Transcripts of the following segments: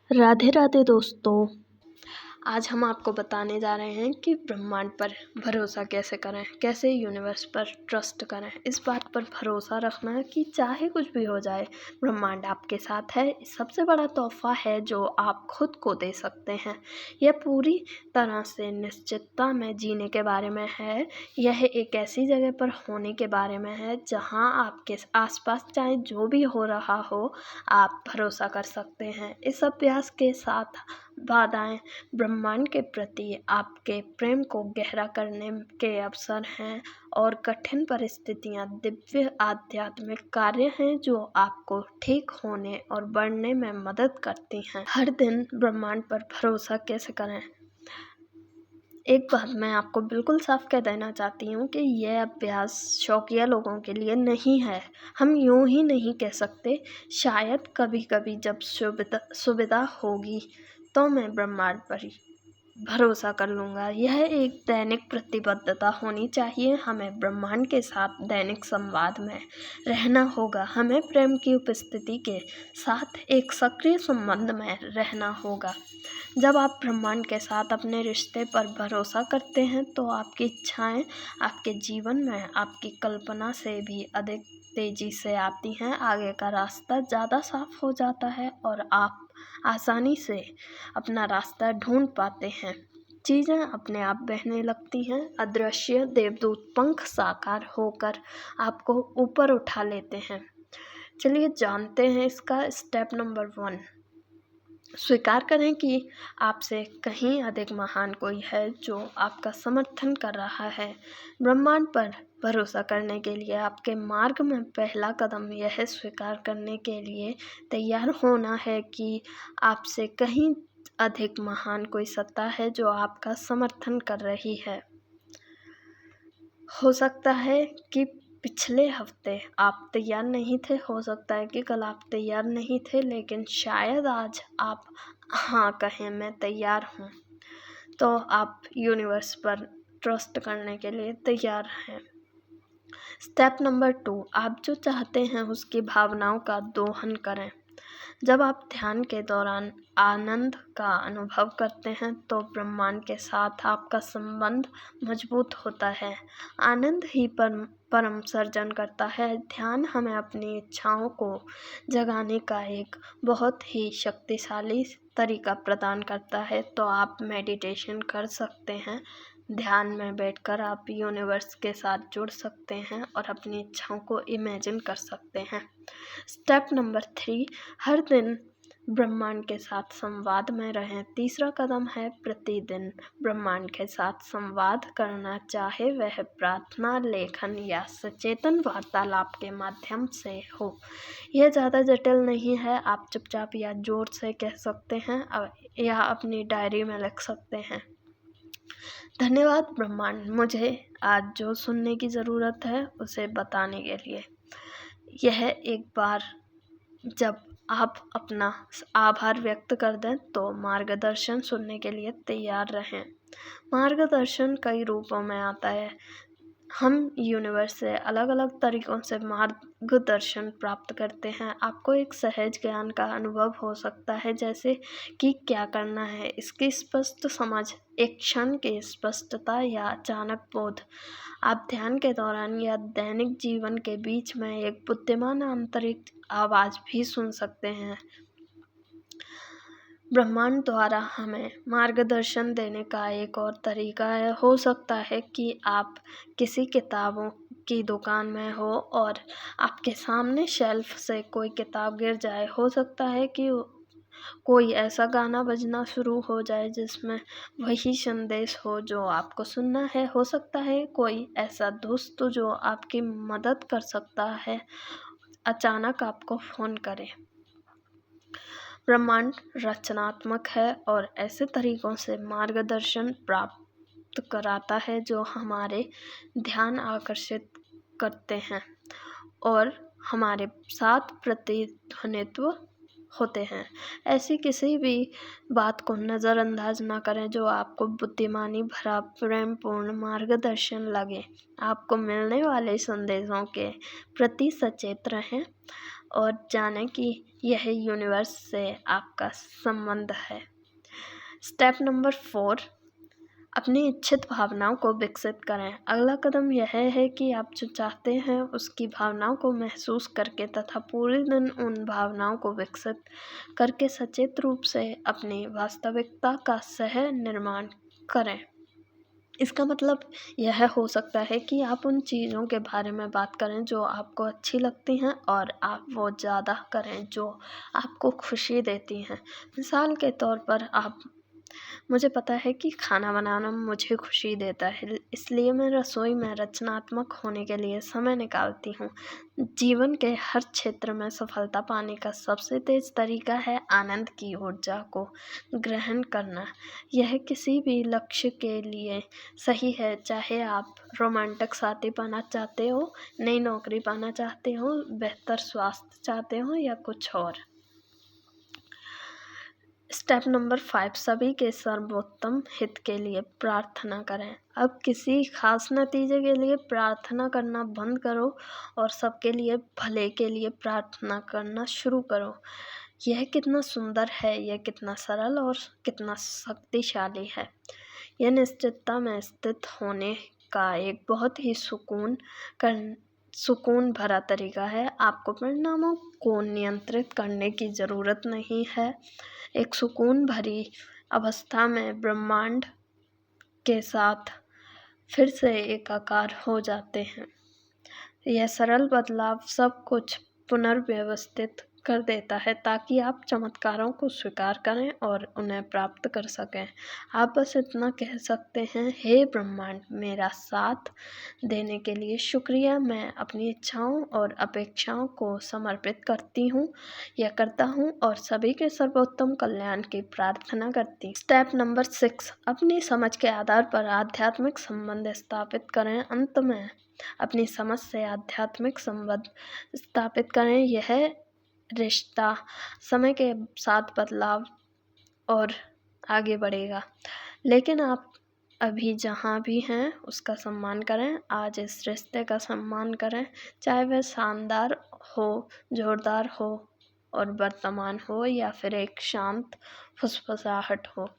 राधे राधे दोस्तों। आज हम आपको बताने जा रहे हैं कि ब्रह्मांड पर भरोसा कैसे करें, कैसे यूनिवर्स पर ट्रस्ट करें। इस बात पर भरोसा रखना है कि चाहे कुछ भी हो जाए, ब्रह्मांड आपके साथ है। सबसे बड़ा तोहफा है जो आप खुद को दे सकते हैं। यह पूरी तरह से निश्चितता में जीने के बारे में है। यह एक ऐसी जगह पर होने के बारे में है जहां आपके आसपास चाहे जो भी हो रहा हो, आप भरोसा कर सकते हैं। इस अभ्यास के साथ बाधाएं ब्रह्मांड के प्रति आपके प्रेम को गहरा करने के अवसर हैं और कठिन परिस्थितियां दिव्य आध्यात्मिक कार्य हैं जो आपको ठीक होने और बढ़ने में मदद करती हैं। हर दिन ब्रह्मांड पर भरोसा कैसे करें? एक बात मैं आपको बिल्कुल साफ कह देना चाहती हूँ कि यह अभ्यास शौकिया लोगों के लिए नहीं है। हम यूं ही नहीं कह सकते, शायद कभी कभी जब सुविधा होगी तो मैं ब्रह्मांड पर ही भरोसा कर लूँगा। यह एक दैनिक प्रतिबद्धता होनी चाहिए। हमें ब्रह्मांड के साथ दैनिक संवाद में रहना होगा। हमें प्रेम की उपस्थिति के साथ एक सक्रिय संबंध में रहना होगा। जब आप ब्रह्मांड के साथ अपने रिश्ते पर भरोसा करते हैं तो आपकी इच्छाएं आपके जीवन में आपकी कल्पना से भी अधिक तेजी से आती हैं। आगे का रास्ता ज़्यादा साफ हो जाता है और आप आसानी से अपना रास्ता ढूंढ पाते हैं। चीज़ें अपने आप बहने लगती हैं। अदृश्य देवदूत पंख साकार होकर आपको ऊपर उठा लेते हैं। चलिए जानते हैं इसका स्टेप नंबर 1। स्वीकार करें कि आपसे कहीं अधिक महान कोई है जो आपका समर्थन कर रहा है। ब्रह्मांड पर भरोसा करने के लिए आपके मार्ग में पहला कदम यह स्वीकार करने के लिए तैयार होना है कि आपसे कहीं अधिक महान कोई सत्ता है जो आपका समर्थन कर रही है। हो सकता है कि पिछले हफ्ते आप तैयार नहीं थे, हो सकता है कि कल आप तैयार नहीं थे, लेकिन शायद आज आप हाँ कहें, मैं तैयार हूँ। तो आप यूनिवर्स पर ट्रस्ट करने के लिए तैयार हैं। स्टेप नंबर 2, आप जो चाहते हैं उसकी भावनाओं का दोहन करें। जब आप ध्यान के दौरान आनंद का अनुभव करते हैं तो ब्रह्मांड के साथ आपका संबंध मजबूत होता है। आनंद ही परम सर्जन करता है। ध्यान हमें अपनी इच्छाओं को जगाने का एक बहुत ही शक्तिशाली तरीका प्रदान करता है। तो आप मेडिटेशन कर सकते हैं। ध्यान में बैठकर आप यूनिवर्स के साथ जुड़ सकते हैं और अपनी इच्छाओं को इमेजिन कर सकते हैं। स्टेप नंबर 3, हर दिन ब्रह्मांड के साथ संवाद में रहें। तीसरा कदम है प्रतिदिन ब्रह्मांड के साथ संवाद करना, चाहे वह प्रार्थना, लेखन या सचेतन वार्तालाप के माध्यम से हो। यह ज़्यादा जटिल नहीं है। आप चुपचाप या जोर से कह सकते हैं या अपनी डायरी में लिख सकते हैं। धन्यवाद ब्रह्मांड, मुझे आज जो सुनने की ज़रूरत है उसे बताने के लिए। यह एक बार जब आप अपना आभार व्यक्त कर दें तो मार्गदर्शन सुनने के लिए तैयार रहें। मार्गदर्शन कई रूपों में आता है। हम यूनिवर्स से अलग अलग तरीक़ों से मार्गदर्शन प्राप्त करते हैं। आपको एक सहज ज्ञान का अनुभव हो सकता है, जैसे कि क्या करना है, इसकी स्पष्ट समझ, एक क्षण की स्पष्टता या अचानक बोध। आप ध्यान के दौरान या दैनिक जीवन के बीच में एक बुद्धिमान आंतरिक आवाज़ भी सुन सकते हैं। ब्रह्मांड द्वारा हमें मार्गदर्शन देने का एक और तरीका हो सकता है कि आप किसी किताबों की दुकान में हो और आपके सामने शेल्फ से कोई किताब गिर जाए। हो सकता है कि कोई ऐसा गाना बजना शुरू हो जाए जिसमें वही संदेश हो जो आपको सुनना है। हो सकता है कोई ऐसा दोस्त जो आपकी मदद कर सकता है अचानक आपको फ़ोन करे। ब्रह्मांड रचनात्मक है और ऐसे तरीक़ों से मार्गदर्शन प्राप्त कराता है जो हमारे ध्यान आकर्षित करते हैं और हमारे साथ प्रतिध्वनित्व होते हैं। ऐसी किसी भी बात को नज़रअंदाज न करें जो आपको बुद्धिमानी भरा प्रेमपूर्ण मार्गदर्शन लगे। आपको मिलने वाले संदेशों के प्रति सचेत रहें और जानें कि यह यूनिवर्स से आपका संबंध है। स्टेप नंबर 4, अपनी इच्छित भावनाओं को विकसित करें। अगला कदम यह है कि आप जो चाहते हैं उसकी भावनाओं को महसूस करके तथा पूरे दिन उन भावनाओं को विकसित करके सचेत रूप से अपनी वास्तविकता का सह निर्माण करें। इसका मतलब यह हो सकता है कि आप उन चीज़ों के बारे में बात करें जो आपको अच्छी लगती हैं और आप वो ज़्यादा करें जो आपको खुशी देती हैं। मिसाल के तौर पर मुझे पता है कि खाना बनाना मुझे खुशी देता है, इसलिए मैं रसोई में रचनात्मक होने के लिए समय निकालती हूँ। जीवन के हर क्षेत्र में सफलता पाने का सबसे तेज़ तरीका है आनंद की ऊर्जा को ग्रहण करना। यह किसी भी लक्ष्य के लिए सही है, चाहे आप रोमांटिक साथी पाना चाहते हो, नई नौकरी पाना चाहते हो, बेहतर स्वास्थ्य चाहते हो या कुछ और। स्टेप नंबर 5, सभी के सर्वोत्तम हित के लिए प्रार्थना करें। अब किसी खास नतीजे के लिए प्रार्थना करना बंद करो और सबके लिए भले के लिए प्रार्थना करना शुरू करो। यह कितना सुंदर है, यह कितना सरल और कितना शक्तिशाली है। यह निश्चितता में स्थित होने का एक बहुत ही सुकून भरा तरीका है। आपको परिणामों को नियंत्रित करने की ज़रूरत नहीं है। एक सुकून भरी अवस्था में ब्रह्मांड के साथ फिर से एकाकार हो जाते हैं। यह सरल बदलाव सब कुछ पुनर्व्यवस्थित कर देता है ताकि आप चमत्कारों को स्वीकार करें और उन्हें प्राप्त कर सकें। आप बस इतना कह सकते हैं, हे ब्रह्मांड, मेरा साथ देने के लिए शुक्रिया। मैं अपनी इच्छाओं और अपेक्षाओं को समर्पित करता हूँ और सभी के सर्वोत्तम कल्याण की प्रार्थना करती हूँ। स्टेप नंबर 6, अपनी समझ के आधार पर आध्यात्मिक संबंध स्थापित करें। अंत में अपनी समझ से आध्यात्मिक संबंध स्थापित करें। यह रिश्ता समय के साथ बदलाव और आगे बढ़ेगा, लेकिन आप अभी जहाँ भी हैं उसका सम्मान करें। आज इस रिश्ते का सम्मान करें, चाहे वह शानदार हो, जोरदार हो और वर्तमान हो या फिर एक शांत फुसफुसाहट हो।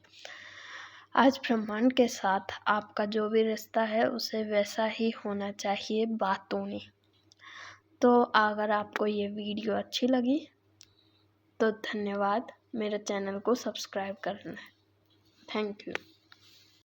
आज ब्रह्मांड के साथ आपका जो भी रिश्ता है उसे वैसा ही होना चाहिए, बातूनी। तो अगर आपको ये वीडियो अच्छी लगी तो धन्यवाद। मेरे चैनल को सब्सक्राइब करना। Thank you.